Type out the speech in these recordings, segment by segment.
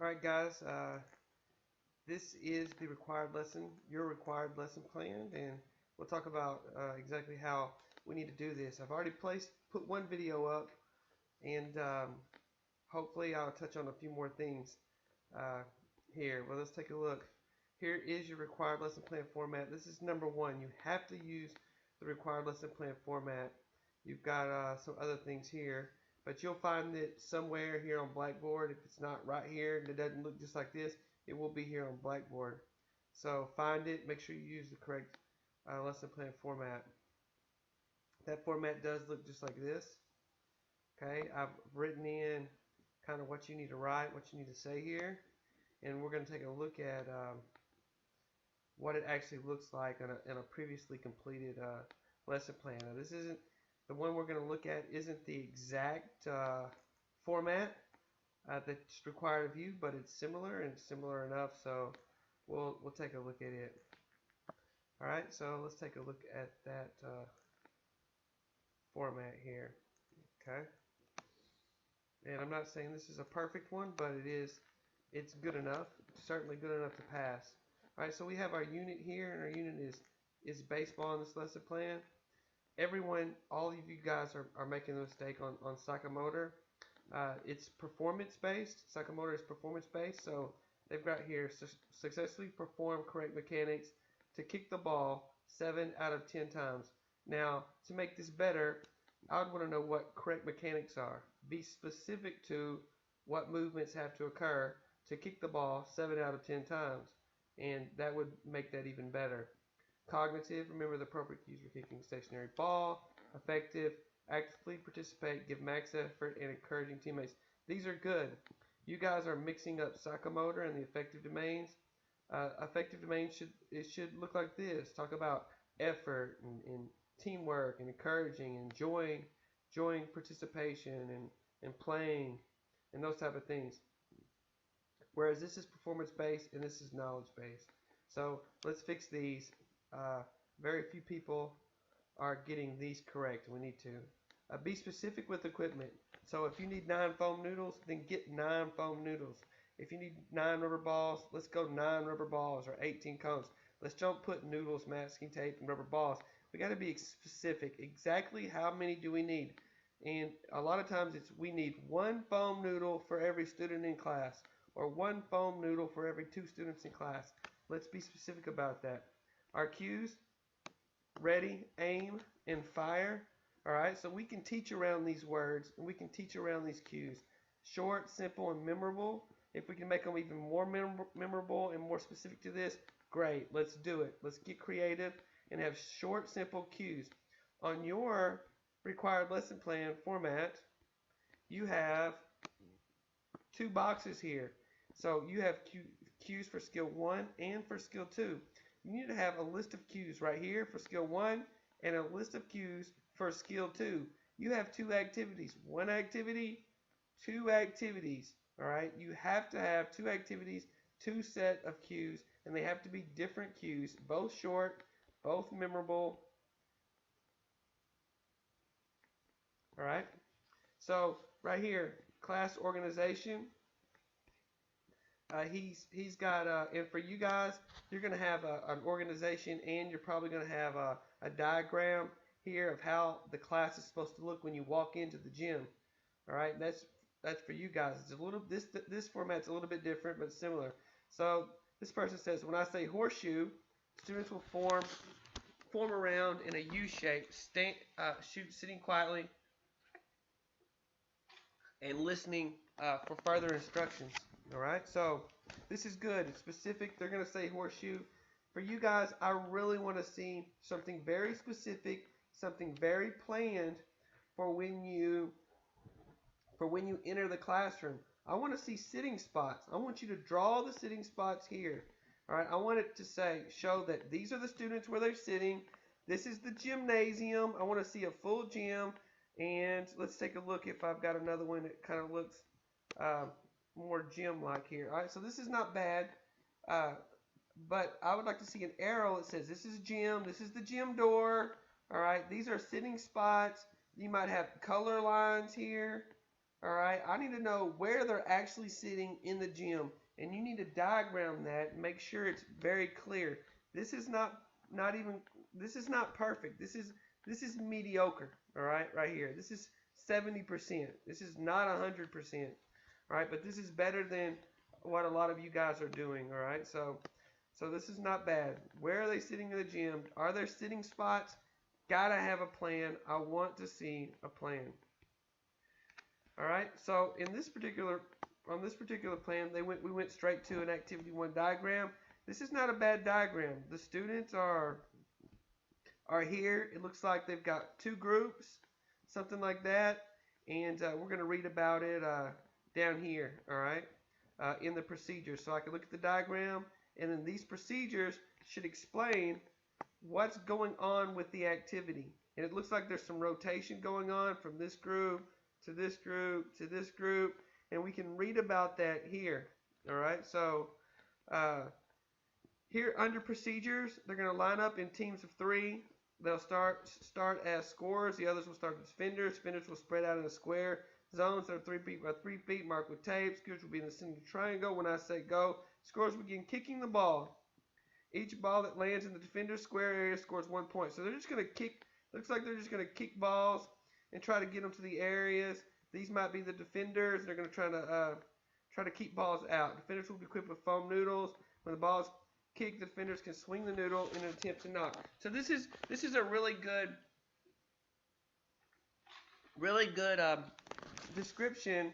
Alright guys, this is the required lesson, your required lesson plan, and we'll talk about exactly how we need to do this. I've already put one video up, and hopefully I'll touch on a few more things uh, here. Well, let's take a look. Here is your required lesson plan format. This is number one. You have to use the required lesson plan format. You've got some other things here, but you'll find it somewhere here on Blackboard. If it's not right here and it doesn't look just like this, it will be here on Blackboard. So find it. Make sure you use the correct lesson plan format. That format does look just like this. Okay, I've written in kind of what you need to write, what you need to say here, and we're going to take a look at what it actually looks like in a previously completed lesson plan. Now, this isn't the one we're going to look at. Isn't the exact format that's required of you, but it's similar and similar enough. So we'll take a look at it. All right. So let's take a look at that format here. Okay. And I'm not saying this is a perfect one, but it's good enough. Certainly good enough to pass. Alright, so we have our unit here, and our unit is baseball in this lesson plan. Everyone, all of you guys are making a mistake on psychomotor. It's performance based. Psychomotor is performance based, so they've got here successfully perform correct mechanics to kick the ball 7 out of 10 times. Now, to make this better, I would want to know what correct mechanics are. Be specific to what movements have to occur to kick the ball 7 out of 10 times, and that would make that even better. Cognitive, remember the appropriate cues for kicking a stationary ball. Effective, actively participate, give max effort, and encouraging teammates. These are good. You guys are mixing up psychomotor and the affective domains. Affective domains should look like this. Talk about effort and teamwork and encouraging and enjoying participation and playing and those type of things. Whereas this is performance based and this is knowledge based. So let's fix these. Very few people are getting these correct. We need to be specific with equipment. So if you need 9 foam noodles, then get 9 foam noodles. If you need 9 rubber balls, let's go 9 rubber balls or 18 cones. Let's don't put noodles, masking tape, and rubber balls. We got to be specific. Exactly how many do we need? And a lot of times we need 1 foam noodle for every student in class, or 1 foam noodle for every 2 students in class. Let's be specific about that. Our cues: ready, aim, and fire. Alright, so we can teach around these words, and we can teach around these cues. Short, simple, and memorable. If we can make them even more memorable and more specific to this, great. Let's do it. Let's get creative and have short, simple cues. On your required lesson plan format, you have 2 boxes here. So you have cues for skill 1 and for skill 2. You need to have a list of cues right here for skill 1 and a list of cues for skill 2. You have 2 activities. 1 activity, 2 activities. Alright, you have to have 2 activities, 2 set of cues, and they have to be different cues, both short, both memorable. Alright, so right here, class organization. He's got and for you guys, you're gonna have an organization, and you're probably gonna have a diagram here of how the class is supposed to look when you walk into the gym. All right, that's for you guys. It's a little this format's a little bit different, but similar. So this person says, when I say horseshoe, students will form around in a U shape, sitting quietly and listening for further instructions. Alright, so this is good. It's specific. They're going to say horseshoe. For you guys, I really want to see something very specific, something very planned for when you enter the classroom. I want to see sitting spots. I want you to draw the sitting spots here. Alright, I want it to show that these are the students where they're sitting. This is the gymnasium. I want to see a full gym. And let's take a look if I've got another one that kind of looks more gym-like here. All right, so this is not bad, but I would like to see an arrow that says this is gym, this is the gym door. All right, these are sitting spots. You might have color lines here. All right, I need to know where they're actually sitting in the gym, and you need to diagram that and make sure it's very clear. This is not even this is not perfect. This is mediocre. All right here. This is 70%. This is not 100%. All right, but this is better than what a lot of you guys are doing. All right, so this is not bad. Where are they sitting in the gym? Are there sitting spots? Gotta have a plan. I want to see a plan. All right. So on this particular plan, we went straight to an activity 1 diagram. This is not a bad diagram. The students are here. It looks like they've got 2 groups, something like that, and we're going to read about it down here. All right, in the procedures. So I can look at the diagram, and then these procedures should explain what's going on with the activity. And it looks like there's some rotation going on from this group to this group to this group, and we can read about that here. All right, so here under procedures, they're going to line up in teams of 3. They'll start as scorers. The others will start as defenders. Defenders will spread out in a square. Zones that are 3 feet by 3 feet marked with tape. Scorers will be in the center triangle. When I say go, scorers begin kicking the ball. Each ball that lands in the defender's square area scores 1 point. So they're just going to kick. Looks like they're just going to kick balls and try to get them to the areas. These might be the defenders. They're going to try to keep balls out. Defenders will be equipped with foam noodles. When the ball is kicked, the defenders can swing the noodle in an attempt to knock. So this is a really good description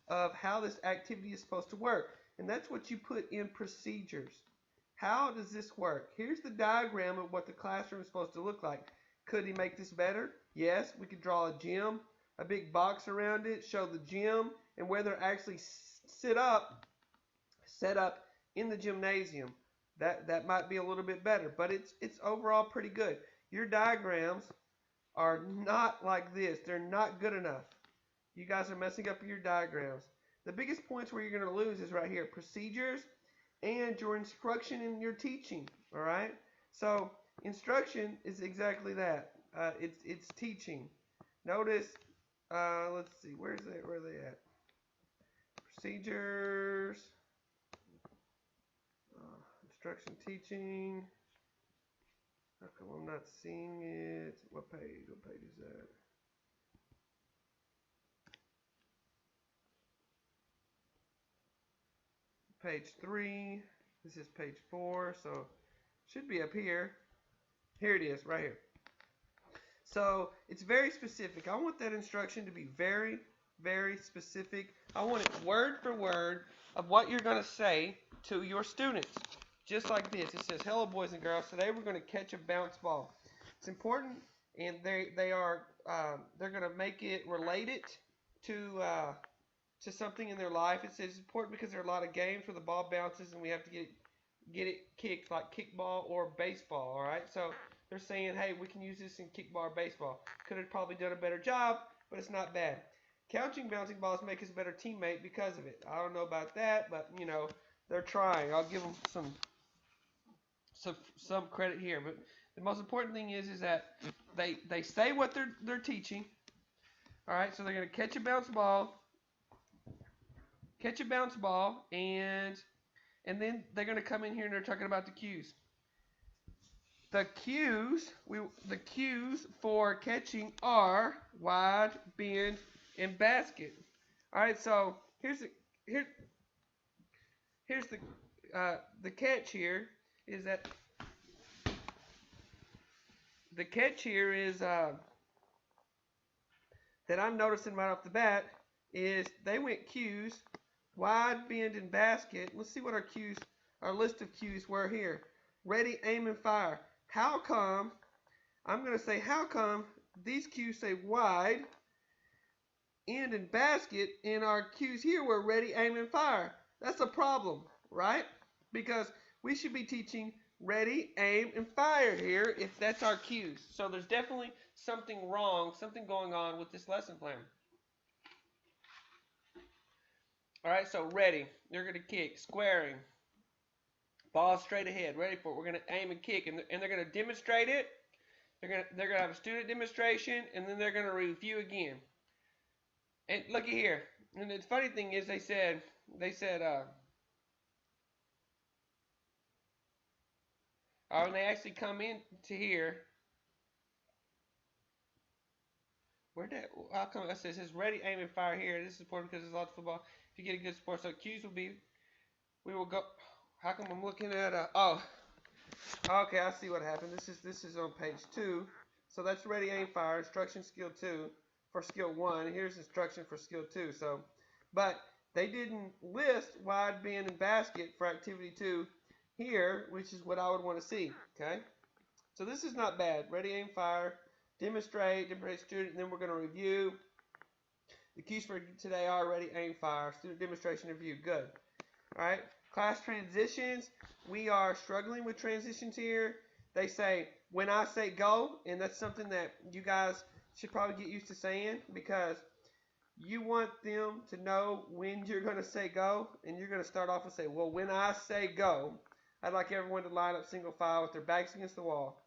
of how this activity is supposed to work, and that's what you put in procedures. How does this work? Here's the diagram of what the classroom is supposed to look like. Could he make this better? Yes, we could draw a gym, a big box around it, show the gym, and where they're actually set up in the gymnasium. That might be a little bit better, but it's overall pretty good. Your diagrams are not like this. They're not good enough. You guys are messing up your diagrams. The biggest points where you're going to lose is right here, procedures and your instruction in your teaching. All right? So instruction is exactly that. It's teaching. Notice, let's see, where are they at? Procedures, instruction, teaching. How come I'm not seeing it? What page? What page is that? Page 3. This is page 4, so it should be up here. Here it is, right here. So it's very specific. I want that instruction to be very, very specific. I want it word for word of what you're going to say to your students. Just like this. It says, hello boys and girls. Today we're going to catch a bounce ball. It's important, and they're going to make it related to something in their life. It says it's important because there are a lot of games where the ball bounces and we have to get it kicked, like kickball or baseball. All right, so they're saying, hey, we can use this in kickball or baseball. Could have probably done a better job, but it's not bad. Catching bouncing balls make us a better teammate because of it. I don't know about that, but you know, they're trying. I'll give them some credit here. But the most important thing is that they say what they're teaching. All right, so they're going to catch a bounce ball, and then they're going to come in here and they're talking about the cues. The cues for catching are wide, bend, and basket. All right, so here's the catch here is that that I'm noticing right off the bat is they went cues, wide, bend, and basket. Let's see what our list of cues were here. Ready, aim, and fire. How come these cues say wide, end, and basket, and our cues here were ready, aim, and fire? That's a problem, right? Because we should be teaching ready, aim, and fire here if that's our cues. So there's definitely something wrong, something going on with this lesson plan. All right, so ready. They're going to kick, squaring. Ball straight ahead, ready for it. We're going to aim and kick, and they're going to demonstrate it. They're going to have a student demonstration, and then they're going to review again. And looky here. And the funny thing is, when they actually come in to here, where that? How come it says ready, aim, and fire here? This is important because it's a lot of football. If you get a good sport, so cues will be. We will go. How come I'm looking at? Oh, okay. I see what happened. This is on page 2. So that's ready, aim, fire. Instruction skill 2 for skill 1. Here's instruction for skill 2. So, but they didn't list wide bend and basket for activity 2 here, which is what I would want to see. Okay. So this is not bad. Ready, aim, fire. Demonstrate student, and then we're going to review. The keys for today are ready, aim, fire. Student demonstration review. Good. All right. Class transitions. We are struggling with transitions here. They say, when I say go, and that's something that you guys should probably get used to saying, because you want them to know when you're going to say go, and you're going to start off and say, well, when I say go, I'd like everyone to line up single file with their backs against the wall.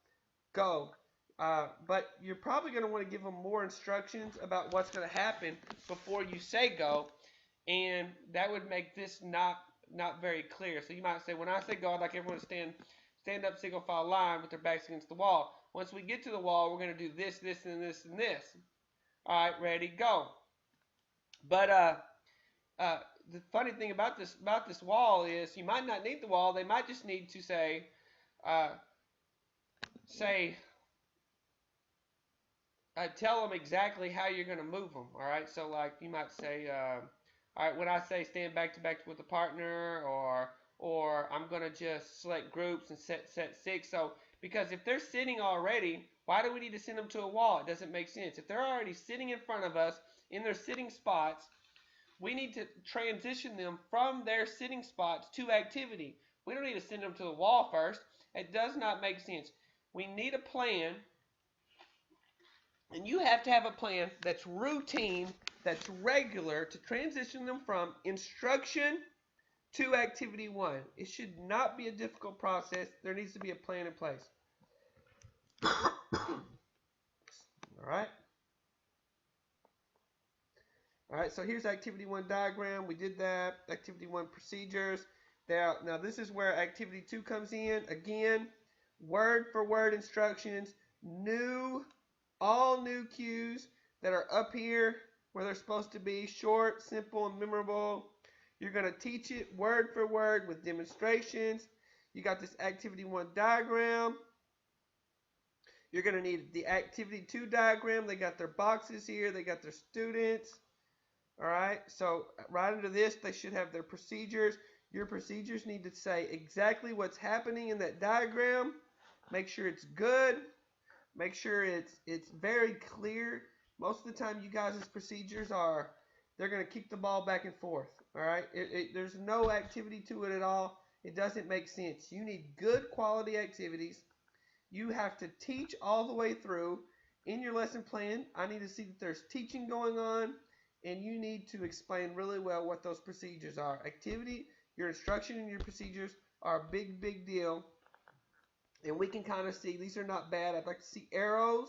Go. But you're probably going to want to give them more instructions about what's going to happen before you say go, and that would make this not very clear. So you might say, when I say go, I'd like everyone to stand up single file line with their backs against the wall. Once we get to the wall, we're going to do this, this, and this, and this. All right, ready, go. But the funny thing about this wall is you might not need the wall. They might just need to say tell them exactly how you're going to move them. All right, so like you might say, all right, when I say stand back to back with a partner, or I'm going to just select groups and set 6. So because if they're sitting already, why do we need to send them to a wall? It doesn't make sense. If they're already sitting in front of us in their sitting spots, we need to transition them from their sitting spots to activity. We don't need to send them to the wall first. It does not make sense. We need a plan. And you have to have a plan that's routine, that's regular to transition them from instruction to activity 1. It should not be a difficult process. There needs to be a plan in place. All right. All right, so here's activity 1 diagram. We did that. Activity 1 procedures. Now this is where activity 2 comes in. Again, word for word instructions, all new cues that are up here where they're supposed to be, short, simple, and memorable. You're going to teach it word for word with demonstrations. You got this activity 1 diagram. You're going to need the activity 2 diagram. They got their boxes here. They got their students. All right, so right under this, they should have their procedures. Your procedures need to say exactly what's happening in that diagram. Make sure it's good. Make sure it's very clear. Most of the time, you guys' procedures they're going to kick the ball back and forth. All right, there's no activity to it at all. It doesn't make sense. You need good quality activities. You have to teach all the way through. In your lesson plan, I need to see that there's teaching going on, and you need to explain really well what those procedures are. Activity, your instruction, and your procedures are a big, big deal. And we can kind of see these are not bad. I'd like to see arrows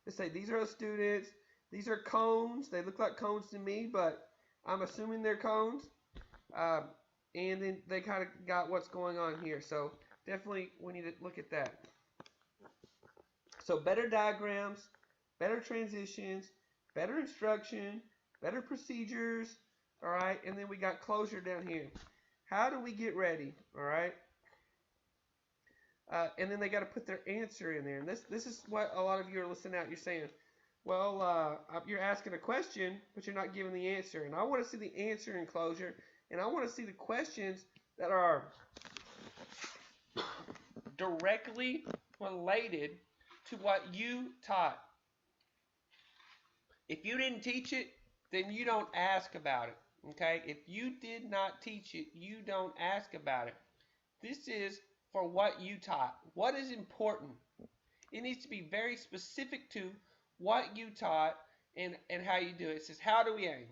that say these are the students. These are cones. They look like cones to me, but I'm assuming they're cones. And then they kind of got what's going on here. So definitely we need to look at that. So better diagrams, better transitions, better instruction, better procedures. All right. And then we got closure down here. How do we get ready? All right. And then they got to put their answer in there. And this is what a lot of you are listening out. You're saying, well, you're asking a question, but you're not giving the answer. And I want to see the answer in closure. And I want to see the questions that are directly related to what you taught. If you didn't teach it, then you don't ask about it. Okay? If you did not teach it, you don't ask about it. This is for what you taught. What is important? It needs to be very specific to what you taught and how you do it. It says, how do we aim?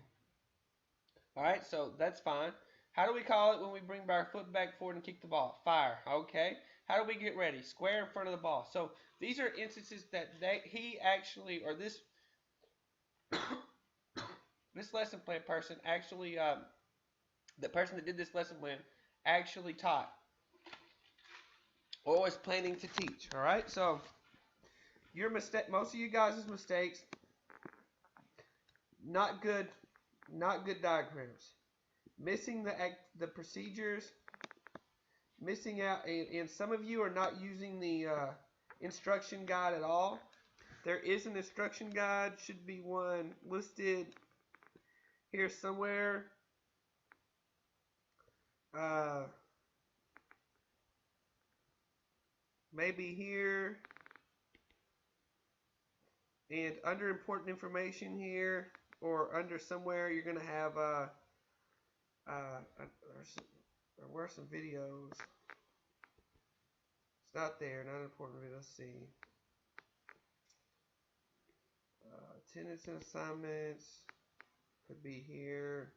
All right, so that's fine. How do we call it when we bring our foot back forward and kick the ball? Fire. Okay. How do we get ready? Square in front of the ball. So these are instances that he actually, or this this lesson plan person actually, the person that did this lesson plan actually taught or was planning to teach. All right, so your mistake, most of you guys' mistakes, not good, not good diagrams, missing the procedures, missing out, and some of you are not using the instruction guide at all. There is an instruction guide, should be one listed here somewhere. Maybe here, and under important information here, or under somewhere, you're going to have there were some videos. It's not there, not important video. Let's see. Attendance and assignments could be here.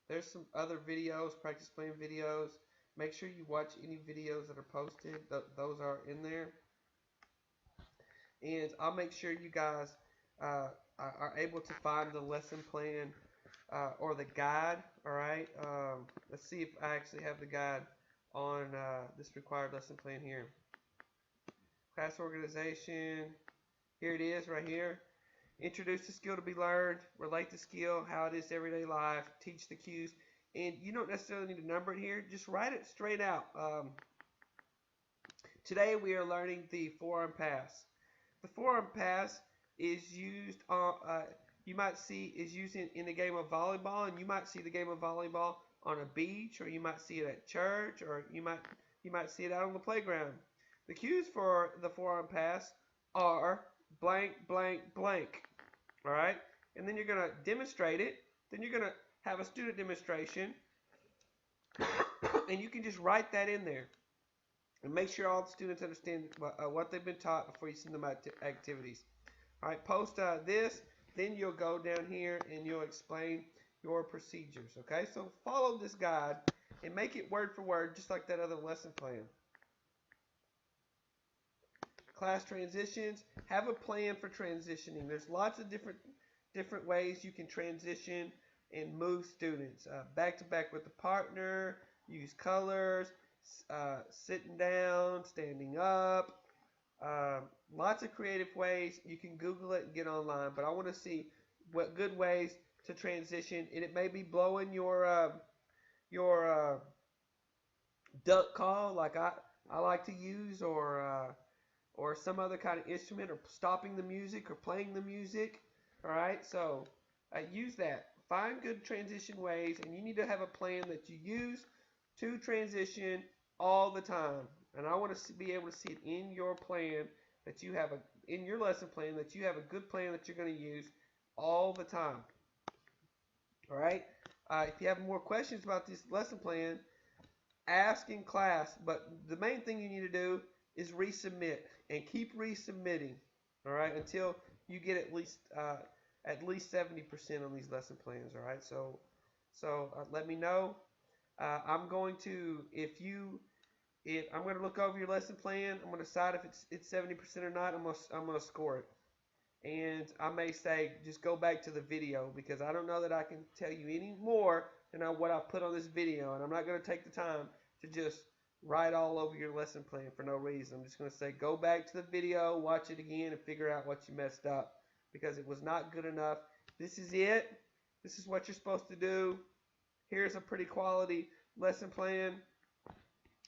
There's some other videos, practice plan videos. Make sure you watch any videos that are posted. Those are in there. And I'll make sure you guys are able to find the lesson plan or the guide. All right. Let's see if I actually have the guide on this required lesson plan here. Class organization. Here it is right here. Introduce the skill to be learned. Relate the skill, how it is to everyday life. Teach the cues. And you don't necessarily need to number it here. Just write it straight out. Today we are learning the forearm pass. The forearm pass is used on, you might see is used in the game of volleyball, and you might see the game of volleyball on a beach, or you might see it at church, or you might see it out on the playground. The cues for the forearm pass are blank, blank, blank. All right, and then you're going to demonstrate it. Then you're going to have a student demonstration, and you can just write that in there. And make sure all the students understand what they've been taught before you send them out to activities. All right, post this. Then you'll go down here and you'll explain your procedures. Okay, so follow this guide and make it word for word, just like that other lesson plan. Class transitions. Have a plan for transitioning. There's lots of different ways you can transition and move students. Back to back with a partner. Use colors. Sitting down, standing up, lots of creative ways. You can Google it and get online, but I want to see what good ways to transition. And it may be blowing your duck call like I like to use, or some other kind of instrument, or stopping the music or playing the music. All right, so use that. Find good transition ways, and you need to have a plan that you use to transition all the time. And I want to be able to see it in your plan, that you have in your lesson plan, that you have a good plan that you're going to use all the time. All right. If you have more questions about this lesson plan, ask in class. But the main thing you need to do is resubmit, and keep resubmitting. All right, until you get at least 70% on these lesson plans. All right. So let me know. I'm going to, I'm going to look over your lesson plan. I'm going to decide if it's 70% or not. I'm going to score it. And I may say, just go back to the video, because I don't know that I can tell you any more than what I put on this video. And I'm not going to take the time to just write all over your lesson plan for no reason. I'm just going to say, go back to the video, watch it again, and figure out what you messed up, because it was not good enough. This is it. This is what you're supposed to do. Here's a pretty quality lesson plan.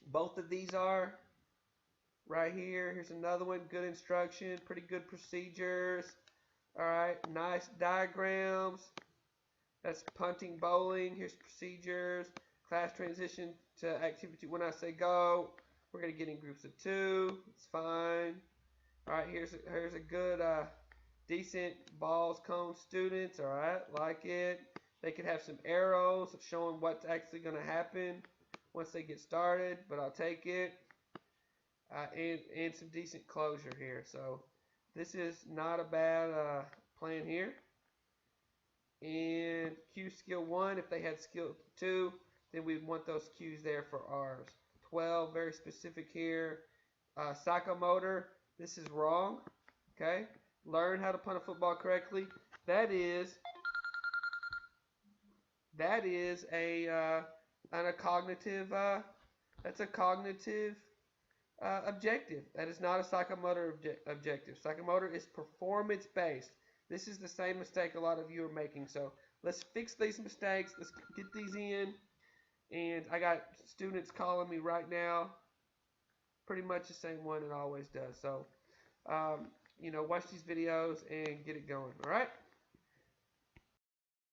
Both of these are right here. Here's another one. Good instruction. Pretty good procedures. All right. Nice diagrams. That's punting, bowling. Here's procedures. Class transition to activity. When I say go, we're going to get in groups of 2. It's fine. All right. Here's a good, decent balls, cones students. All right. Like it. They could have some arrows showing what's actually going to happen once they get started, but I'll take it. And some decent closure here. So this is not a bad plan here. And cue skill 1, if they had skill 2, then we'd want those cues there for ours. 12, very specific here. Psychomotor, this is wrong. Okay. learn how to punt a football correctly. That is a cognitive that's a cognitive objective. That is not a psychomotor objective. Psychomotor is performance based. This is the same mistake a lot of you are making. So let's fix these mistakes. Let's get these in. And I got students calling me right now. Pretty much the same one it always does. So, watch these videos and get it going. All right.